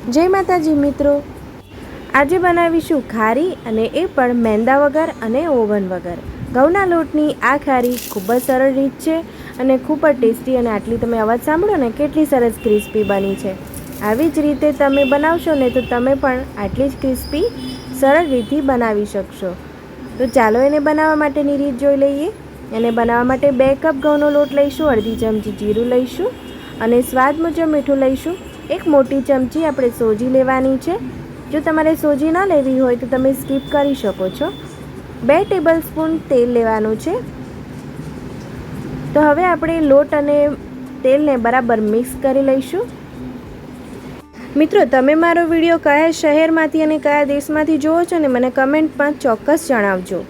જય માતાજી મિત્રો, આજે બનાવીશું ખારી અને એ પણ મેંદા વગર અને ઓવન વગર. ઘઉંના લોટની આ ખારી ખૂબ જ સરળ રીત છે અને ખૂબ જ ટેસ્ટી. અને આટલી તમે અવાજ સાંભળો ને કેટલી સરસ ક્રિસ્પી બની છે. આવી જ રીતે તમે બનાવશો ને તો તમે પણ આટલી જ ક્રિસ્પી સરળ રીતથી બનાવી શકશો. તો ચાલો એને બનાવવા માટેની રીત જોઈ લઈએ. એને બનાવવા માટે 2 કપ ઘઉંનો લોટ લઈશું, અડધી ચમચી જીરું લઈશું અને સ્વાદ મુજબ મીઠું લઈશું. એક મોટી ચમચી આપણે સોજી લેવાની છે. જો તમારે સોજી ન લેવી હોય તો તમે સ્કીપ કરી શકો છો. 2 ટેબલસ્પૂન તેલ લેવાનું છે. તો હવે આપણે લોટ અને તેલને બરાબર મિક્સ કરી લઈશું. મિત્રો, તમે મારો વિડીયો કયા શહેરમાંથી અને કયા દેશમાંથી જુઓ છો ને મને કમેન્ટમાં ચોક્કસ જણાવજો.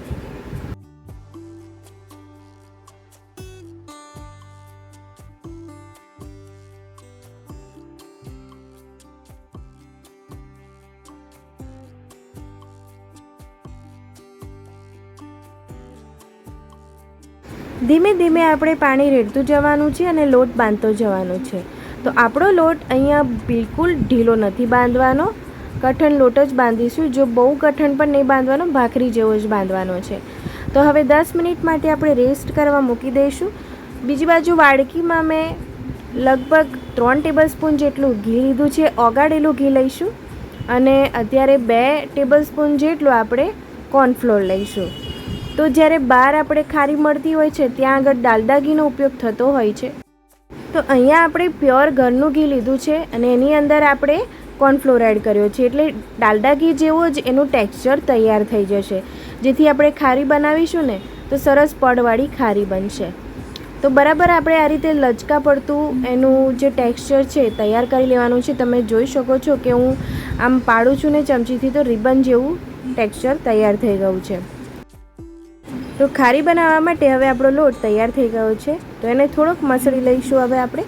ધીમે ધીમે આપણે પાણી રેડતું જવાનું છે અને લોટ બાંધતો જવાનો છે. તો આપણો લોટ અહીંયા બિલકુલ ઢીલો નથી બાંધવાનો, કઠણ લોટ જ બાંધીશું. જો બહુ કઠણ પણ નહીં બાંધવાનો, ભાખરી જેવો જ બાંધવાનો છે. તો હવે 10 મિનિટ માટે આપણે રેસ્ટ કરવા મૂકી દઈશું. બીજી બાજુ વાડકીમાં મેં લગભગ 3 ટેબલસ્પૂન જેટલું ઘી લીધું છે. ઓગાળેલું ઘી લઈશું અને અત્યારે 2 ટેબલસ્પૂન જેટલું આપણે કોર્નફ્લોર લઈશું. તો જ્યારે બહાર આપણે ખારી મળતી હોય છે ત્યાં આગળ ડાલડા ઘીનો ઉપયોગ થતો હોય છે. તો અહીંયા આપણે પ્યોર ઘરનું ઘી લીધું છે અને એની અંદર આપણે કોર્નફ્લોર એડ કર્યો છે. એટલે ડાલડા ઘી જેવો જ એનું ટેક્સચર તૈયાર થઈ જશે. જેથી આપણે ખારી બનાવીશું ને તો સરસ પડવાળી ખારી બનશે. તો બરાબર આપણે આ રીતે લચકા પડતું એનું જે ટેક્સચર છે તૈયાર કરી લેવાનું છે. તમે જોઈ શકો છો કે હું આમ પાડું છું ને ચમચીથી તો રિબન જેવું ટેક્સચર તૈયાર થઈ ગયું છે. તો ખારી બનાવવા માટે હવે આપણો લોટ તૈયાર થઈ ગયો છે. તો એને થોડોક મસળી લઈશું. હવે આપણે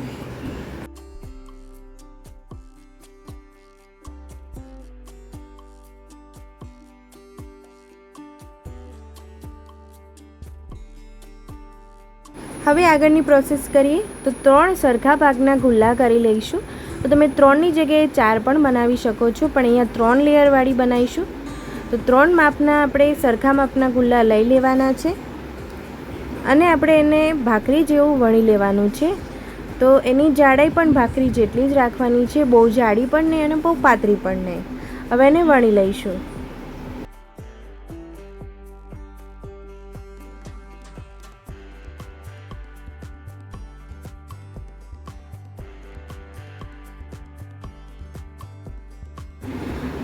આગળની પ્રોસેસ કરીએ. તો 3 સરખા ભાગના ગુલ્લા કરી લઈશું. તો તમે 3ની જગ્યાએ 4 પણ બનાવી શકો છો, પણ અહીંયા 3 લેયરવાળી બનાવીશું. તો 3 માપના આપણે સરખા માપના ગુલ્લા લઈ લેવાના છે અને આપણે એને ભાખરી જેવું વણી લેવાનું છે. તો એની જાડાઈ પણ ભાખરી જેટલી જ રાખવાની છે, બહુ જાડી પણ નહીં અને બહુ પાતળી પણ નહીં. હવે એને વણી લઈશું.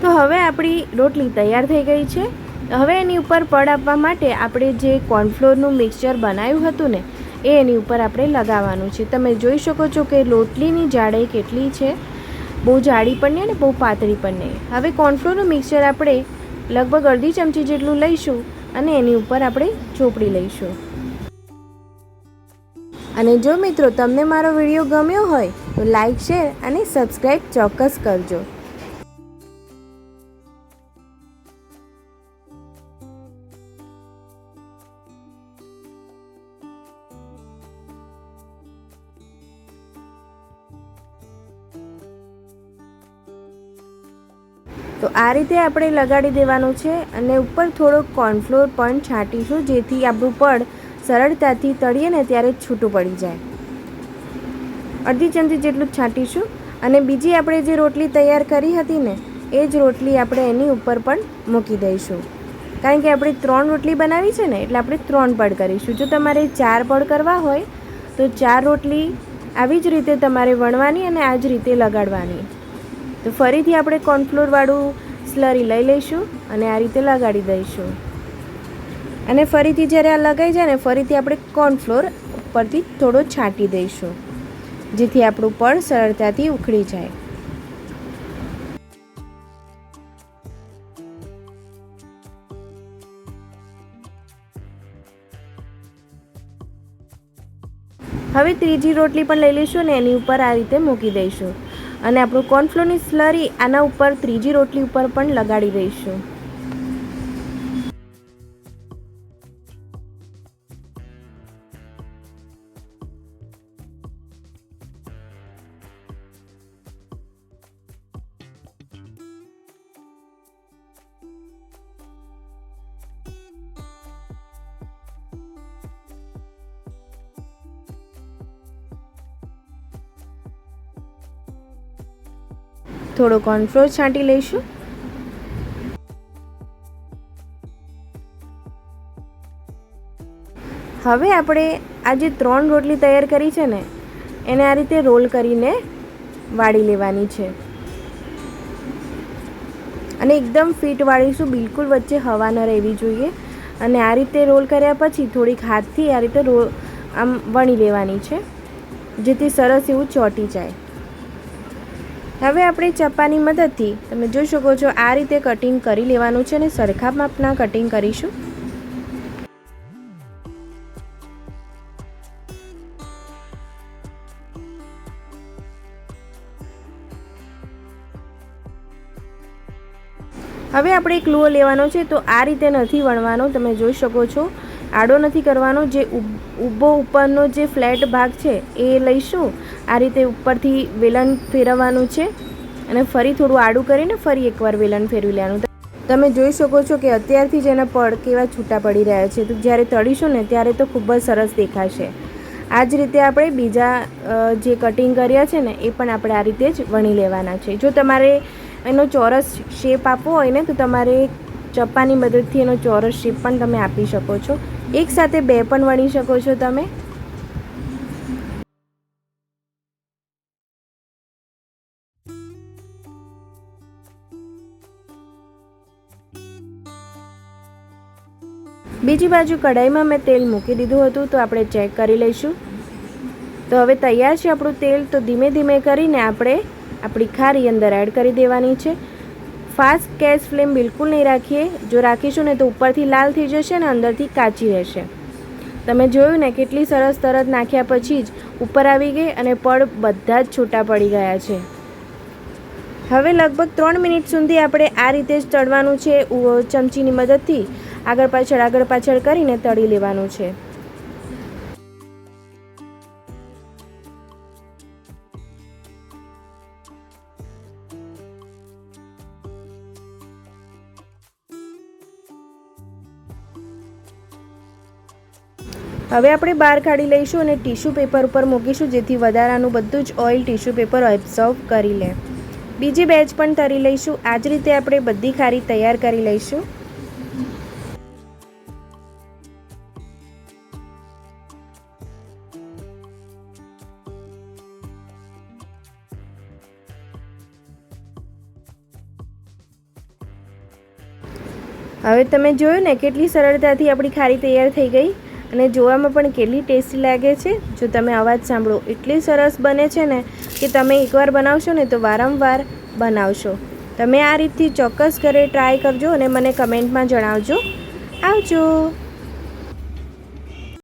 તો હવે આપણી રોટલી તૈયાર થઈ ગઈ છે. હવે એની ઉપર પડ આપવા માટે આપણે જે કોર્નફ્લોરનું મિક્સચર બનાવ્યું હતું ને એ એની ઉપર આપણે લગાવવાનું છે. તમે જોઈ શકો છો કે રોટલીની જાડાઈ કેટલી છે, બહુ જાડી પણ નહીં અને બહુ પાતળી પણ નહીં. હવે કોર્નફ્લોરનું મિક્સચર આપણે લગભગ અડધી ચમચી જેટલું લઈશું અને એની ઉપર આપણે ચોપડી લઈશું. અને જો મિત્રો તમને મારો વિડીયો ગમ્યો હોય તો લાઈક, શેર અને સબસ્ક્રાઈબ ચોક્કસ કરજો. તો આ રીતે આપણે લગાડી દેવાનું છે અને ઉપર થોડોક કોર્નફ્લોર પણ છાંટીશું, જેથી આપણું પડ સરળતાથી તળીએ ને ત્યારે છૂટું પડી જાય. અડધી ચમચી જેટલું જ છાંટીશું. અને બીજી આપણે જે રોટલી તૈયાર કરી હતી ને એ જ રોટલી આપણે એની ઉપર પણ મૂકી દઈશું. કારણ કે આપણે 3 રોટલી બનાવી છે ને એટલે આપણે 3 પડ કરીશું. જો તમારે 4 પડ કરવા હોય તો 4 રોટલી આવી જ રીતે તમારે વણવાની અને આ જ રીતે લગાડવાની. તો ફરીથી આપણે કોર્નફ્લોરવાળું સ્લરી લઈ લઈશું અને આ રીતે લગાડી દઈશું. અને ફરીથી જ્યારે આ લગાઈ જાય ને ફરીથી આપણે કોર્નફ્લોર ઉપરથી થોડો છાંટી દઈશું, જેથી આપણું પડ સરળતાથી ઉખડી જાય. હવે ત્રીજી રોટલી પણ લઈ લઈશું અને એની ઉપર આ રીતે મૂકી દઈશું અને આપણું કોર્નફ્લોરની સ્લરી આના ઉપર ત્રીજી રોટલી ઉપર પણ લગાડી દઈશું. થોડો કોર્નફ્લોર છાંટી લઈશું. હવે આપણે આ જે 3 રોટલી તૈયાર કરી છે ને એને આ રીતે રોલ કરીને વાળી લેવાની છે અને એકદમ ફિટ વાળીશું, બિલકુલ વચ્ચે હવા ન રહેવી જોઈએ. અને આ રીતે રોલ કર્યા પછી થોડીક હાથથી આ રીતે આમ વણી લેવાની છે જેથી સરસ એવું ચોંટી જાય. હવે આપણે ચપ્પાની મદદથી તમે જોઈ શકો છો આ રીતે કટિંગ કરી લેવાનું છે અને સરખા માપના કટિંગ કરીશું. હવે આપણે એક લુઓ લેવાનો છે, તો આ રીતે નથી વણવાનો, તમે જોઈ શકો છો આડો નથી કરવાનો. જે ઊભો ઉપરનો જે ફ્લેટ ભાગ છે એ લઈશું, આ રીતે ઉપરથી વેલણ ફેરવવાનું છે અને ફરી થોડું આડું કરીને ફરી એકવાર વેલણ ફેરવી લેવાનું. તમે જોઈ શકો છો કે અત્યારથી જ એના પડ કેવા છૂટા પડી રહ્યા છે, તો જ્યારે તળીશું ને ત્યારે તો ખૂબ જ સરસ દેખાશે. આ જ રીતે આપણે બીજા જે કટિંગ કર્યા છે ને એ પણ આપણે આ રીતે જ વણી લેવાના છે. જો તમારે એનો ચોરસ શેપ આપવો હોય ને તો તમારે ચપ્પાની મદદથી એનો ચોરસ શેપ પણ તમે આપી શકો છો. એકસાથે 2 પણ વણી શકો છો તમે. બીજી બાજુ કઢાઈમાં મેં તેલ મૂકી દીધું હતું, તો આપણે ચેક કરી લઈશું. તો હવે તૈયાર છે આપણું તેલ. તો ધીમે ધીમે કરીને આપણે આપણી ખારી અંદર એડ કરી દેવાની છે. ફાસ્ટ ગેસ ફ્લેમ બિલકુલ નહીં રાખીએ, જો રાખીશું ને તો ઉપરથી લાલ થઈ જશે અને અંદરથી કાચી રહેશે. તમે જોયું ને કેટલી સરસ તરત નાખ્યા પછી જ ઉપર આવી ગઈ અને પડ બધા જ છૂટા પડી ગયા છે. હવે લગભગ 3 મિનિટ સુધી આપણે આ રીતે જ તળવાનું છે. ચમચીની મદદથી આગળ પાછળ કરીને તળી લેવાનું છે. હવે આપણે બહાર કાઢી લઈશું અને ટીશ્યુ પેપર ઉપર મૂકીશું જેથી વધારાનું બધું જ ઓઇલ ટીશ્યુ પેપર એબ્ઝોર્બ કરી લે. બીજી બેચ પણ તળી લઈશું. આ જ રીતે આપણે બધી ખારી તૈયાર કરી લઈશું. હવે તમે જોયું ને કેટલી સરળતાથી આપણી ખારી તૈયાર થઈ ગઈ અને જોવામાં પણ કેટલી ટેસ્ટી લાગે છે. જો તમે અવાજ સાંભળો એટલી સરસ બને છે ને કે તમે એકવાર બનાવશો ને તો વારંવાર બનાવશો. તમે આ રીતથી ચોક્કસ ઘરે ટ્રાય કરજો અને મને કમેન્ટમાં જણાવજો. આવજો.